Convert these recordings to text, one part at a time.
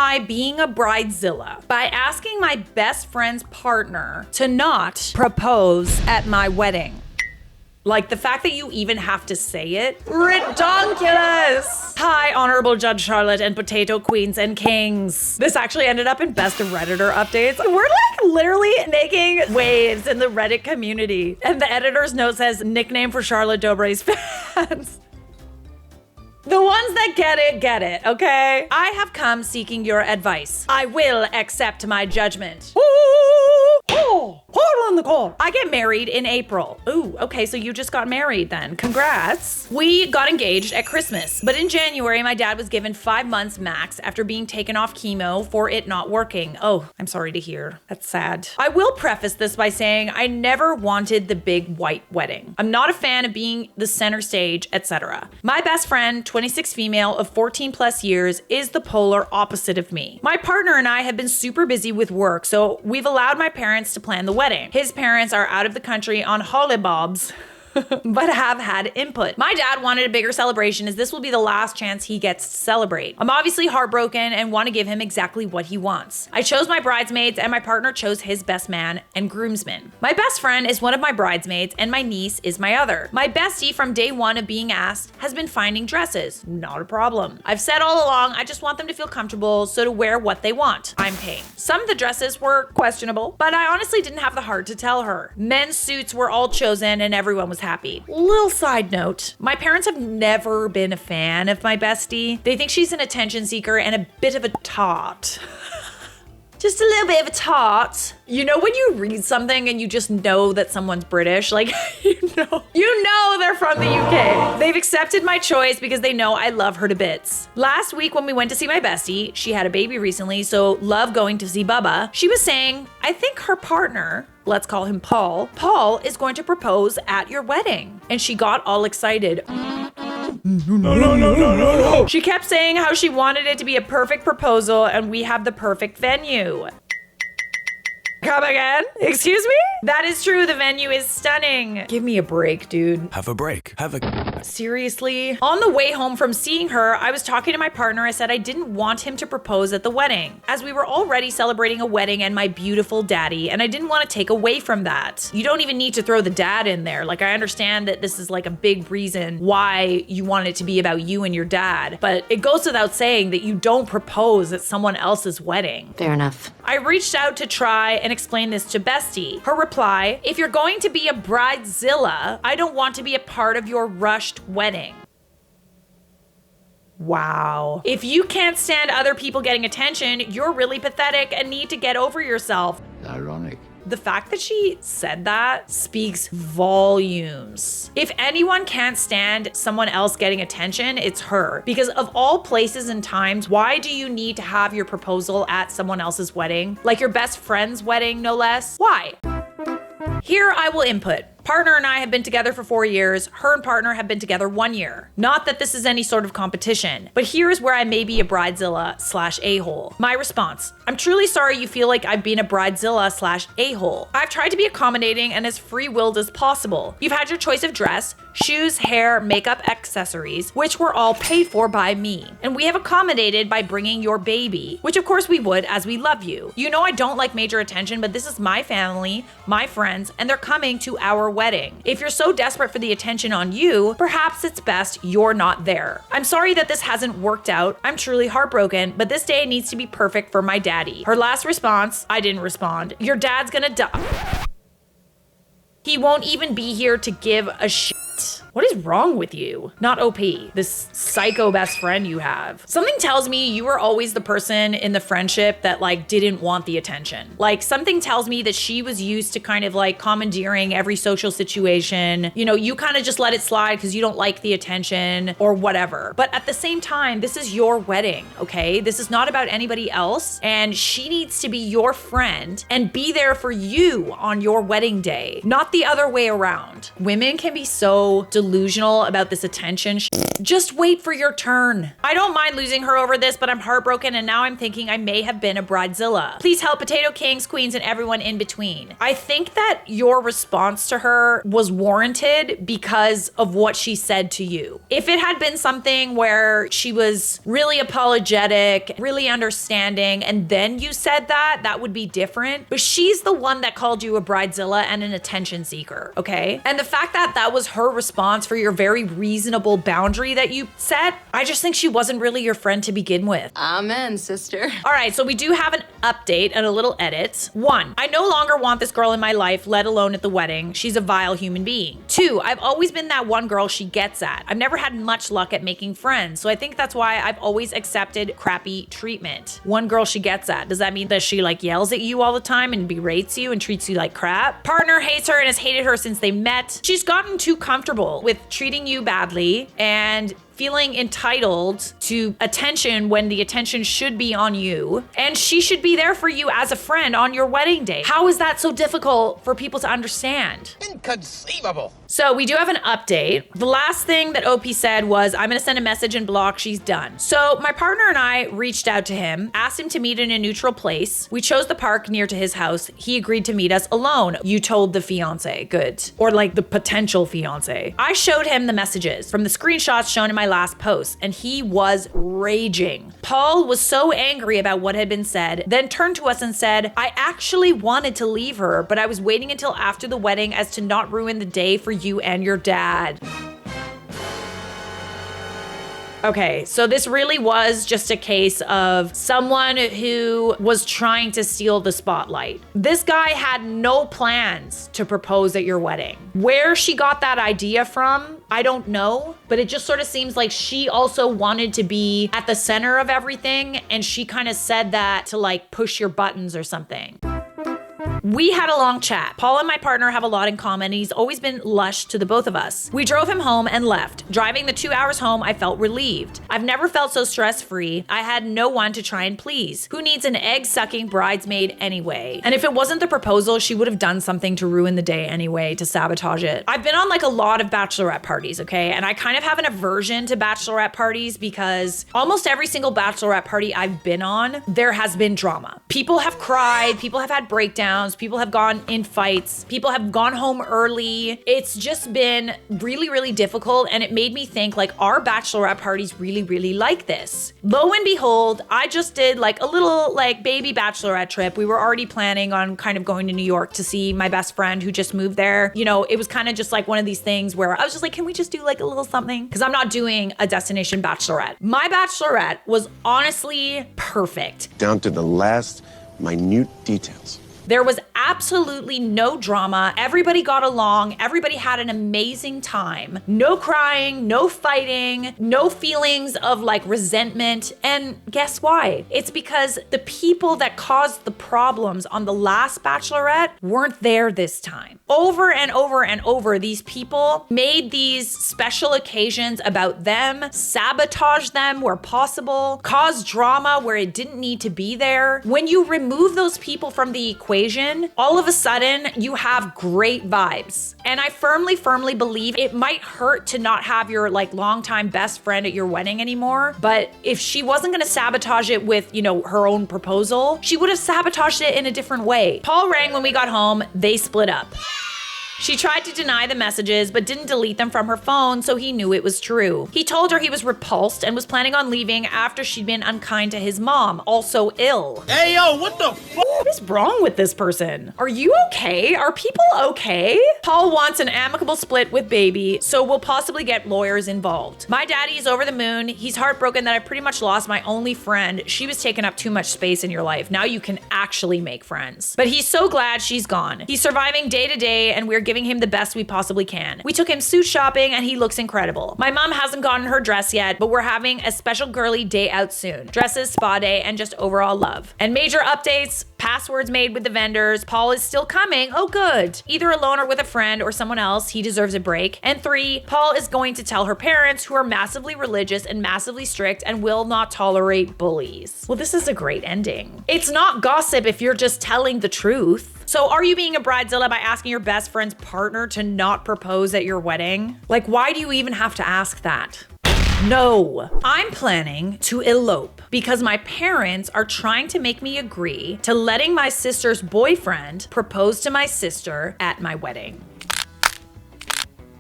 justify being a bridezilla by asking my best friend's partner to not propose at my wedding. Like, the fact that you even have to say it, redonkulous. Hi, Honorable Judge Charlotte and Potato Queens and Kings. This actually ended up in Best of Redditor updates. We're like literally making waves in the Reddit community. And the editor's note says, nickname for Charlotte Dobre's fans. The ones that get it, okay? I have come seeking your advice. I will accept my judgment. Oh, hold on the call. I get married in April. Ooh, okay, so you just got married then. Congrats. We got engaged at Christmas, but in January, my dad was given 5 months max after being taken off chemo for it not working. Oh, I'm sorry to hear. That's sad. I will preface this by saying I never wanted the big white wedding. I'm not a fan of being the center stage, etc. My best friend, 26 female of 14 plus years, is the polar opposite of me. My partner and I have been super busy with work, so we've allowed my parents to plan the wedding. His parents are out of the country on hollybobs, but have had input. My dad wanted a bigger celebration as this will be the last chance he gets to celebrate. I'm obviously heartbroken and want to give him exactly what he wants. I chose my bridesmaids and my partner chose his best man and groomsmen. My best friend is one of my bridesmaids and my niece is my other. My bestie from day one of being asked has been finding dresses. Not a problem. I've said all along, I just want them to feel comfortable, so to wear what they want. I'm paying. Some of the dresses were questionable, but I honestly didn't have the heart to tell her. Men's suits were all chosen and everyone was happy. Little side note, my parents have never been a fan of my bestie. They think she's an attention seeker and a bit of a tot. Just a little bit of a tot. You know when you read something and you just know that someone's British? Like, you know they're from the UK. They've accepted my choice because they know I love her to bits. Last week when we went to see my bestie, she had a baby recently, so love going to see Bubba. She was saying, I think her partner, let's call him Paul is going to propose at your wedding. And she got all excited. No. She kept saying how she wanted it to be a perfect proposal and we have the perfect venue. Come again? Excuse me? That is true. The venue is stunning. Give me a break, dude. Have a break. Seriously? On the way home from seeing her, I was talking to my partner. I said I didn't want him to propose at the wedding, as we were already celebrating a wedding and my beautiful daddy, and I didn't want to take away from that. You don't even need to throw the dad in there. Like, I understand that this is like a big reason why you want it to be about you and your dad, but it goes without saying that you don't propose at someone else's wedding. Fair enough. I reached out to try and explain this to Bestie. Her reply, if you're going to be a bridezilla, I don't want to be a part of your rushed wedding. Wow. If you can't stand other people getting attention, you're really pathetic and need to get over yourself. Ironic. The fact that she said that speaks volumes. If anyone can't stand someone else getting attention, it's her. Because of all places and times, why do you need to have your proposal at someone else's wedding? Like your best friend's wedding, no less? Why? Here I will input. Partner and I have been together for 4 years. Her and partner have been together 1 year. Not that this is any sort of competition, but here's where I may be a bridezilla / a-hole. My response, I'm truly sorry you feel like I've been a bridezilla / a-hole. I've tried to be accommodating and as free-willed as possible. You've had your choice of dress, shoes, hair, makeup, accessories, which were all paid for by me. And we have accommodated by bringing your baby, which of course we would as we love you. You know I don't like major attention, but this is my family, my friends, and they're coming to our wedding. If you're so desperate for the attention on you, perhaps it's best you're not there. I'm sorry that this hasn't worked out. I'm truly heartbroken, but this day needs to be perfect for my daddy. Her last response, I didn't respond. Your dad's gonna die. He won't even be here to give a shit. What is wrong with you? Not OP, this psycho best friend you have. Something tells me you were always the person in the friendship that like didn't want the attention. Like something tells me that she was used to kind of like commandeering every social situation. You know, you kind of just let it slide because you don't like the attention or whatever. But at the same time, this is your wedding, okay? This is not about anybody else. And she needs to be your friend and be there for you on your wedding day, not the other way around. Women can be so deluded delusional about this attention. Just wait for your turn. I don't mind losing her over this, but I'm heartbroken and now I'm thinking I may have been a bridezilla. Please help potato kings, queens, and everyone in between. I think that your response to her was warranted because of what she said to you. If it had been something where she was really apologetic, really understanding, and then you said that, that would be different. But she's the one that called you a bridezilla and an attention seeker, okay? And the fact that that was her response for your very reasonable boundary that you set, I just think she wasn't really your friend to begin with. Amen, sister. All right, so we do have an update and a little edit. 1, I no longer want this girl in my life, let alone at the wedding. She's a vile human being. 2, I've always been that one girl she gets at. I've never had much luck at making friends, so I think that's why I've always accepted crappy treatment. One girl she gets at. Does that mean that she like yells at you all the time and berates you and treats you like crap? Partner hates her and has hated her since they met. She's gotten too comfortable with treating you badly and feeling entitled to attention when the attention should be on you. And she should be there for you as a friend on your wedding day. How is that so difficult for people to understand? Inconceivable. So we do have an update. The last thing that OP said was, I'm gonna send a message and block, she's done. So my partner and I reached out to him, asked him to meet in a neutral place. We chose the park near to his house. He agreed to meet us alone. You told the fiance, good. Or like the potential fiance. I showed him the messages from the screenshots shown in my last post, and he was raging. Paul was so angry about what had been said, then turned to us and said, I actually wanted to leave her, but I was waiting until after the wedding as to not ruin the day for you and your dad. Okay, so this really was just a case of someone who was trying to steal the spotlight. This guy had no plans to propose at your wedding. Where she got that idea from, I don't know, but it just sort of seems like she also wanted to be at the center of everything, and she kind of said that to like push your buttons or something. We had a long chat. Paul and my partner have a lot in common, and he's always been lush to the both of us. We drove him home and left. Driving the 2 hours home, I felt relieved. I've never felt so stress-free. I had no one to try and please. Who needs an egg-sucking bridesmaid anyway? And if it wasn't the proposal, she would have done something to ruin the day anyway, to sabotage it. I've been on like a lot of bachelorette parties, okay? And I kind of have an aversion to bachelorette parties because almost every single bachelorette party I've been on, there has been drama. People have cried, people have had breakdowns, people have gone in fights, people have gone home early. It's just been really, really difficult, and it made me think like, are bachelorette parties really, really like this? Lo and behold, I just did like a little like baby bachelorette trip. We were already planning on kind of going to New York to see my best friend who just moved there. You know, it was kind of just like one of these things where I was just like, can we just do like a little something? Because I'm not doing a destination bachelorette. My bachelorette was honestly perfect. Down to the last minute details. There was absolutely no drama. Everybody got along. Everybody had an amazing time. No crying, no fighting, no feelings of like resentment. And guess why? It's because the people that caused the problems on the last bachelorette weren't there this time. Over and over and over, these people made these special occasions about them, sabotaged them where possible, caused drama where it didn't need to be there. When you remove those people from the equation, all of a sudden you have great vibes. And I firmly believe it might hurt to not have your like longtime best friend at your wedding anymore. But if she wasn't gonna sabotage it with, you know, her own proposal, she would have sabotaged it in a different way. Paul rang when we got home, they split up. She tried to deny the messages, but didn't delete them from her phone, so he knew it was true. He told her he was repulsed and was planning on leaving after she'd been unkind to his mom, also ill. Hey, yo, what the fuck? What is wrong with this person? Are you okay? Are people okay? Paul wants an amicable split with baby, so we'll possibly get lawyers involved. My daddy is over the moon. He's heartbroken that I pretty much lost my only friend. She was taking up too much space in your life. Now you can actually make friends. But he's so glad she's gone. He's surviving day to day, and we're giving him the best we possibly can. We took him suit shopping and he looks incredible. My mom hasn't gotten her dress yet, but we're having a special girly day out soon. Dresses, spa day, and just overall love. And major updates, passwords made with the vendors. Paul is still coming. Oh, good. Either alone or with a friend or someone else. He deserves a break. And 3, Paul is going to tell her parents, who are massively religious and massively strict and will not tolerate bullies. Well, this is a great ending. It's not gossip if you're just telling the truth. So are you being a bridezilla by asking your best friend's partner to not propose at your wedding? Like, why do you even have to ask that? No, I'm planning to elope because my parents are trying to make me agree to letting my sister's boyfriend propose to my sister at my wedding.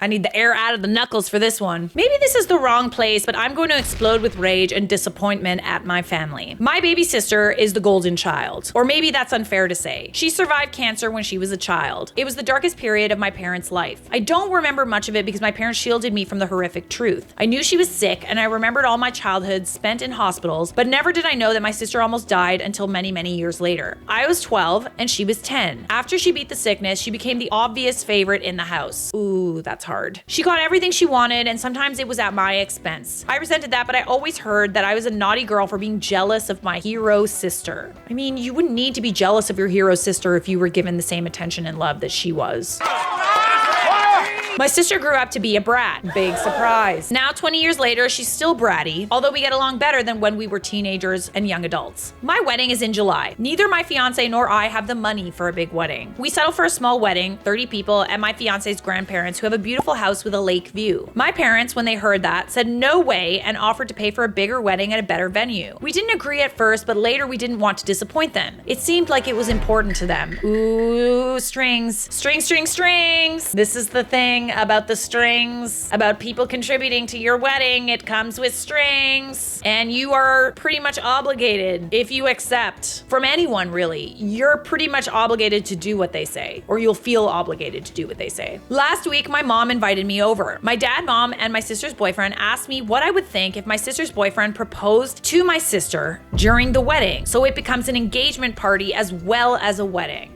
I need the air out of the knuckles for this one. Maybe this is the wrong place, but I'm going to explode with rage and disappointment at my family. My baby sister is the golden child. Or maybe that's unfair to say. She survived cancer when she was a child. It was the darkest period of my parents' life. I don't remember much of it because my parents shielded me from the horrific truth. I knew she was sick and I remembered all my childhood spent in hospitals, but never did I know that my sister almost died until many, many years later. I was 12 and she was 10. After she beat the sickness, she became the obvious favorite in the house. Ooh, that's hard. She got everything she wanted, and sometimes it was at my expense. I resented that, but I always heard that I was a naughty girl for being jealous of my hero sister. I mean, you wouldn't need to be jealous of your hero sister if you were given the same attention and love that she was. My sister grew up to be a brat. Big surprise. Now, 20 years later, she's still bratty, although we get along better than when we were teenagers and young adults. My wedding is in July. Neither my fiance nor I have the money for a big wedding. We settled for a small wedding, 30 people, and my fiance's grandparents who have a beautiful house with a lake view. My parents, when they heard that, said no way and offered to pay for a bigger wedding at a better venue. We didn't agree at first, but later we didn't want to disappoint them. It seemed like it was important to them. Ooh, strings. Strings, strings, strings. This is the thing about the strings, about people contributing to your wedding. It comes with strings, and you are pretty much obligated, if you accept from anyone really, you're pretty much obligated to do what they say, or you'll feel obligated to do what they say. Last week, my mom invited me over. My dad, mom, and my sister's boyfriend asked me what I would think if my sister's boyfriend proposed to my sister during the wedding, so it becomes an engagement party as well as a wedding.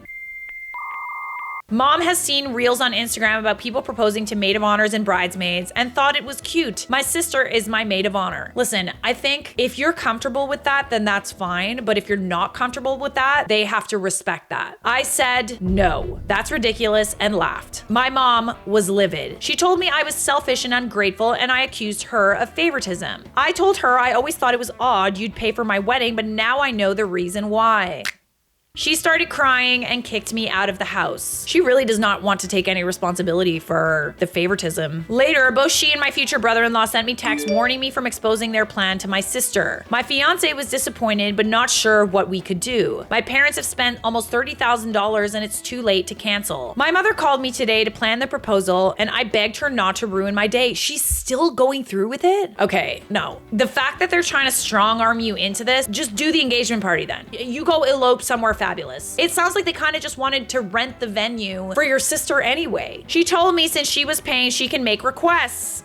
Mom has seen reels on Instagram about people proposing to maid of honors and bridesmaids and thought it was cute. My sister is my maid of honor. Listen, I think if you're comfortable with that, then that's fine. But if you're not comfortable with that, they have to respect that. I said, no, that's ridiculous, and laughed. My mom was livid. She told me I was selfish and ungrateful, and I accused her of favoritism. I told her I always thought it was odd you'd pay for my wedding, but now I know the reason why. She started crying and kicked me out of the house. She really does not want to take any responsibility for the favoritism. Later, both she and my future brother-in-law sent me texts warning me from exposing their plan to my sister. My fiance was disappointed but not sure what we could do. My parents have spent almost $30,000 and it's too late to cancel. My mother called me today to plan the proposal and I begged her not to ruin my day. She's still going through with it? Okay, no. The fact that they're trying to strong arm you into this, just do the engagement party then. You go elope somewhere fabulous. It sounds like they kind of just wanted to rent the venue for your sister anyway. She told me since she was paying, she can make requests.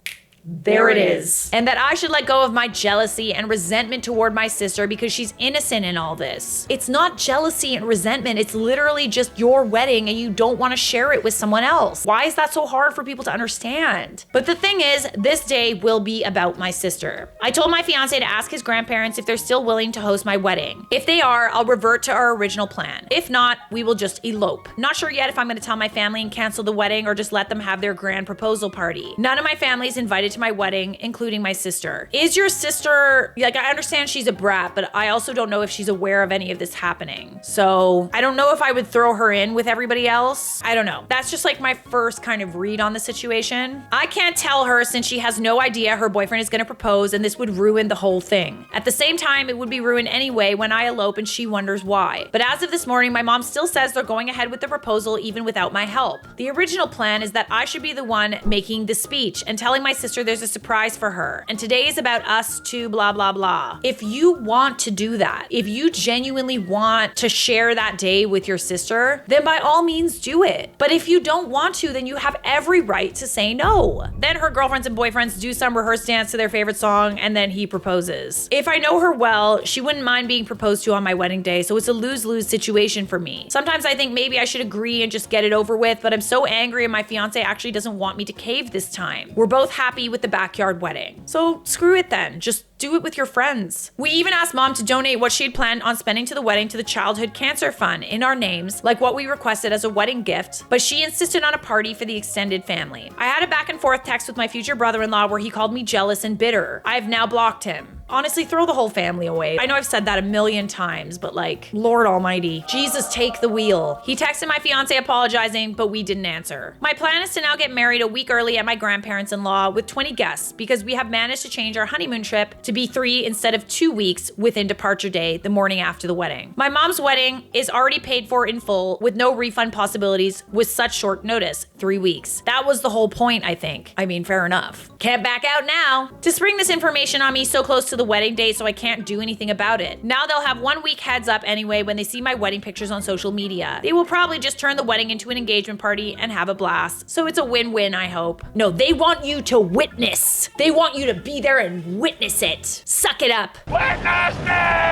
There it is. And that I should let go of my jealousy and resentment toward my sister because she's innocent in all this. It's not jealousy and resentment. It's literally just your wedding and you don't want to share it with someone else. Why is that so hard for people to understand? But the thing is, this day will be about my sister. I told my fiance to ask his grandparents if they're still willing to host my wedding. If they are, I'll revert to our original plan. If not, we will just elope. Not sure yet if I'm going to tell my family and cancel the wedding or just let them have their grand proposal party. None of my family is invited to my wedding, including my sister. Is your sister, like, I understand she's a brat, but I also don't know if she's aware of any of this happening. So I don't know if I would throw her in with everybody else. I don't know. That's just like my first kind of read on the situation. I can't tell her since she has no idea her boyfriend is going to propose and this would ruin the whole thing. At the same time, it would be ruined anyway when I elope and she wonders why. But as of this morning, my mom still says they're going ahead with the proposal even without my help. The original plan is that I should be the one making the speech and telling my sister there's a surprise for her. And today is about us two, blah, blah, blah. If you want to do that, if you genuinely want to share that day with your sister, then by all means do it. But if you don't want to, then you have every right to say no. Then her girlfriends and boyfriends do some rehearsed dance to their favorite song and then he proposes. If I know her well, she wouldn't mind being proposed to on my wedding day, so it's a lose-lose situation for me. Sometimes I think maybe I should agree and just get it over with, but I'm so angry and my fiance actually doesn't want me to cave this time. We're both happy with the backyard wedding. So screw it then. Just Do it with your friends. We even asked mom to donate what she had planned on spending to the wedding to the Childhood Cancer Fund in our names, like what we requested as a wedding gift, but she insisted on a party for the extended family. I had a back and forth text with my future brother-in-law where he called me jealous and bitter. I have now blocked him. Honestly, throw the whole family away. I know I've said that a million times, but like, Lord Almighty, Jesus, take the wheel. He texted my fiance apologizing, but we didn't answer. My plan is to now get married a week early at my grandparents-in-law with 20 guests because we have managed to change our honeymoon trip to be 3 instead of 2 weeks within departure day, the morning after the wedding. My mom's wedding is already paid for in full with no refund possibilities with such short notice, 3 weeks. That was the whole point, I think. I mean, fair enough. Can't back out now. To spring this information on me so close to the wedding day so I can't do anything about it. Now they'll have 1 week heads up anyway when they see my wedding pictures on social media. They will probably just turn the wedding into an engagement party and have a blast. So it's a win-win, I hope. No, they want you to witness. They want you to be there and witness it. Suck it up.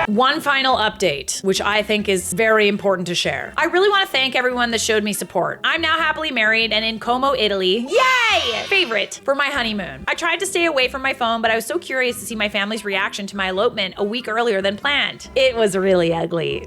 One final update, which I think is very important to share. I really want to thank everyone that showed me support. I'm now happily married and in Como, Italy. Yay! Favorite for my honeymoon. I tried to stay away from my phone, but I was so curious to see my family's reaction to my elopement a week earlier than planned. It was really ugly.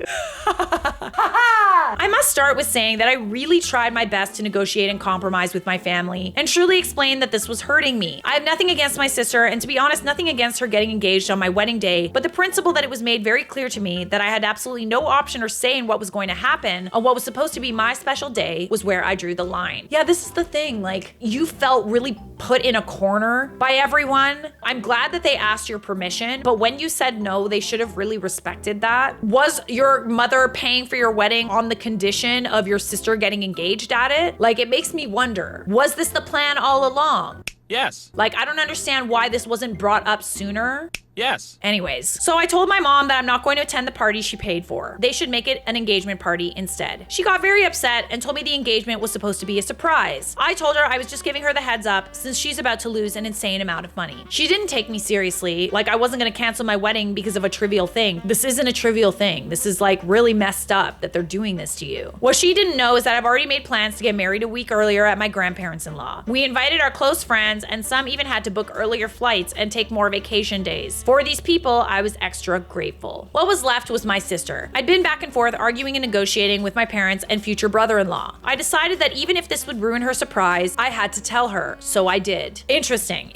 I must start with saying that I really tried my best to negotiate and compromise with my family and truly explain that this was hurting me. I have nothing against my sister, and to be honest, nothing against her getting engaged on my wedding day, but the principle that it was made very clear to me that I had absolutely no option or say in what was going to happen on what was supposed to be my special day was where I drew the line. Yeah, this is the thing, like, you felt really put in a corner by everyone. I'm glad that they asked your permission, but when you said no, they should have really respected that. Was your mother paying for your wedding on the condition of your sister getting engaged at it? Like, it makes me wonder, was this the plan all along? Yes. Like, I don't understand why this wasn't brought up sooner. Yes. Anyways, so I told my mom that I'm not going to attend the party she paid for. They should make it an engagement party instead. She got very upset and told me the engagement was supposed to be a surprise. I told her I was just giving her the heads up since she's about to lose an insane amount of money. She didn't take me seriously, like I wasn't gonna cancel my wedding because of a trivial thing. This isn't a trivial thing. This is like really messed up that they're doing this to you. What she didn't know is that I've already made plans to get married a week earlier at my grandparents-in-law. We invited our close friends and some even had to book earlier flights and take more vacation days. For these people, I was extra grateful. What was left was my sister. I'd been back and forth arguing and negotiating with my parents and future brother-in-law. I decided that even if this would ruin her surprise, I had to tell her, so I did. Interesting.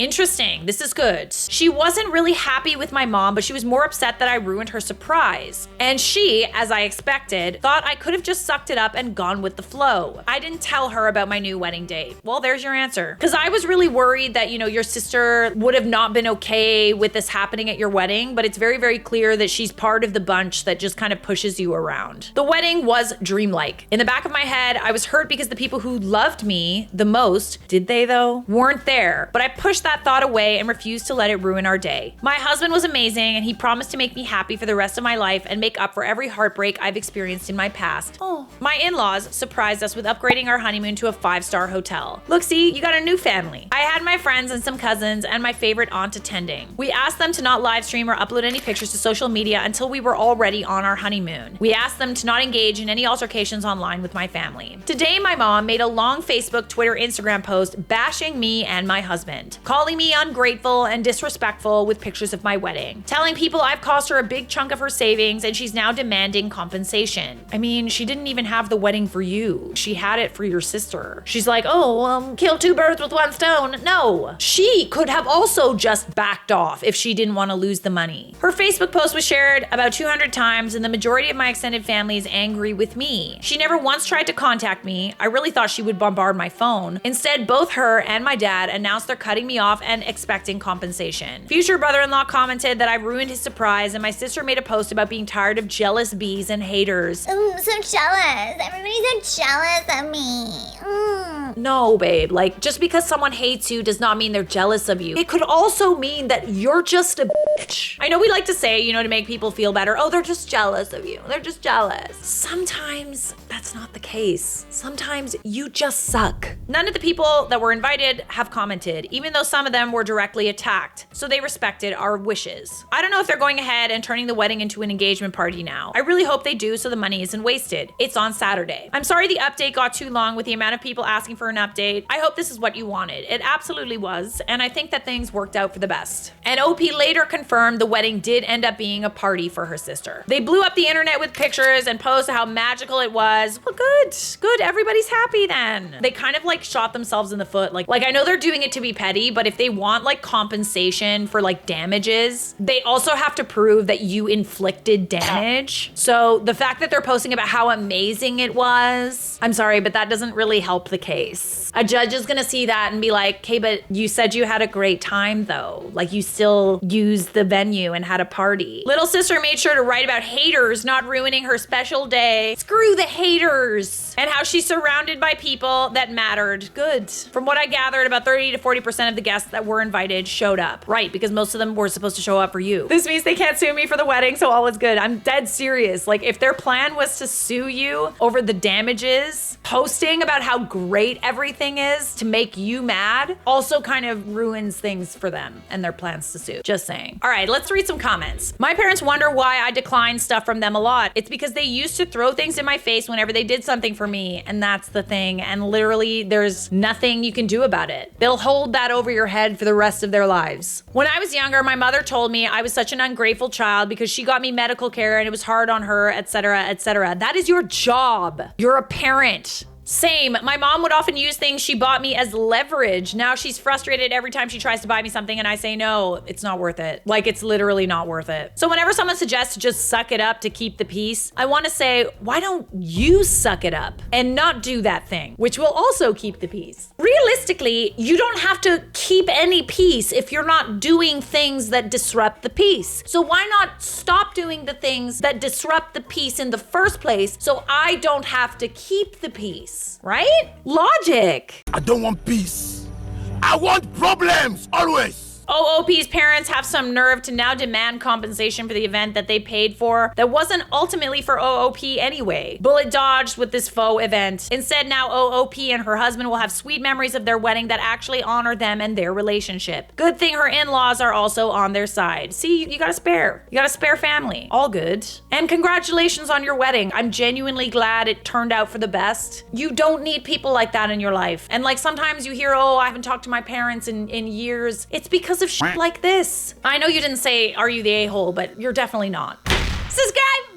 This is good. She wasn't really happy with my mom, but she was more upset that I ruined her surprise. And she, as I expected, thought I could have just sucked it up and gone with the flow. I didn't tell her about my new wedding date. Well, there's your answer. Because I was really worried that, your sister would have not been okay with this happening at your wedding, but it's very, very clear that she's part of the bunch that just kind of pushes you around. The wedding was dreamlike. In the back of my head, I was hurt because the people who loved me the most, did they though, weren't there. But I pushed that thought away and refused to let it ruin our day. My husband was amazing and he promised to make me happy for the rest of my life and make up for every heartbreak I've experienced in my past. Oh. My in-laws surprised us with upgrading our honeymoon to a 5-star hotel. Look, see, you got a new family. I had my friends and some cousins and my favorite aunt attending. We asked them to not live stream or upload any pictures to social media until we were already on our honeymoon. We asked them to not engage in any altercations online with my family. Today, my mom made a long Facebook, Twitter, Instagram post bashing me and my husband, calling me ungrateful and disrespectful with pictures of my wedding, telling people I've cost her a big chunk of her savings and she's now demanding compensation. I mean, she didn't even have the wedding for you. She had it for your sister. She's like, kill 2 birds with 1 stone. No, she could have also just backed off if she didn't want to lose the money. Her Facebook post was shared about 200 times and the majority of my extended family is angry with me. She never once tried to contact me. I really thought she would bombard my phone. Instead, both her and my dad announced they're cutting me off and expecting compensation. Future brother-in-law commented that I ruined his surprise and my sister made a post about being tired of jealous bees and haters. I'm so jealous. Everybody's so jealous of me. No, babe, like just because someone hates you does not mean they're jealous of you. It could also mean that you're just a bitch. I know we like to say, to make people feel better, they're just jealous of you. They're just jealous. Sometimes that's not the case. Sometimes you just suck. None of the people that were invited have commented, even though some of them were directly attacked. So they respected our wishes. I don't know if they're going ahead and turning the wedding into an engagement party now. I really hope they do so the money isn't wasted. It's on Saturday. I'm sorry the update got too long with the amount of people asking for for an update. I hope this is what you wanted. It absolutely was, and I think that things worked out for the best. And OP later confirmed the wedding did end up being a party for her sister. They blew up the internet with pictures and posted how magical it was. Well, good. Everybody's happy then. They kind of like shot themselves in the foot. Like I know they're doing it to be petty, but if they want like compensation for like damages, they also have to prove that you inflicted damage. So the fact that they're posting about how amazing it was, I'm sorry, but that doesn't really help the case. A judge is gonna see that and be like, okay, but you said you had a great time though. Like you still used the venue and had a party. Little sister made sure to write about haters not ruining her special day. Screw the haters. And how she's surrounded by people that mattered. Good. From what I gathered, about 30 to 40% of the guests that were invited showed up. Right, because most of them were supposed to show up for you. This means they can't sue me for the wedding, so all is good. I'm dead serious. Like if their plan was to sue you over the damages, posting about how great everything is to make you mad also kind of ruins things for them and their plans to sue. Just saying. All right, let's read some comments. My parents wonder why I decline stuff from them a lot. It's because they used to throw things in my face whenever they did something for me, and that's the thing. And literally, there's nothing you can do about it. They'll hold that over your head for the rest of their lives. When I was younger, my mother told me I was such an ungrateful child because she got me medical care and it was hard on her, etc., etc. That is your job. You're a parent. Same. My mom would often use things she bought me as leverage. Now she's frustrated every time she tries to buy me something and I say, no, it's not worth it. Like it's literally not worth it. So whenever someone suggests to just suck it up to keep the peace, I want to say, why don't you suck it up and not do that thing, which will also keep the peace? Realistically, you don't have to keep any peace if you're not doing things that disrupt the peace. So why not stop doing the things that disrupt the peace in the first place so I don't have to keep the peace? Right? Logic. I don't want peace. I want problems, always. OOP's parents have some nerve to now demand compensation for the event that they paid for that wasn't ultimately for OOP anyway. Bullet dodged with this faux event. Instead, now OOP and her husband will have sweet memories of their wedding that actually honor them and their relationship. Good thing her in-laws are also on their side. See, you got a spare. You got a spare family. All good. And congratulations on your wedding. I'm genuinely glad it turned out for the best. You don't need people like that in your life. And like sometimes you hear, oh, I haven't talked to my parents in years. It's because of shit like this. I know you didn't say, are you the a-hole, but you're definitely not. Subscribe!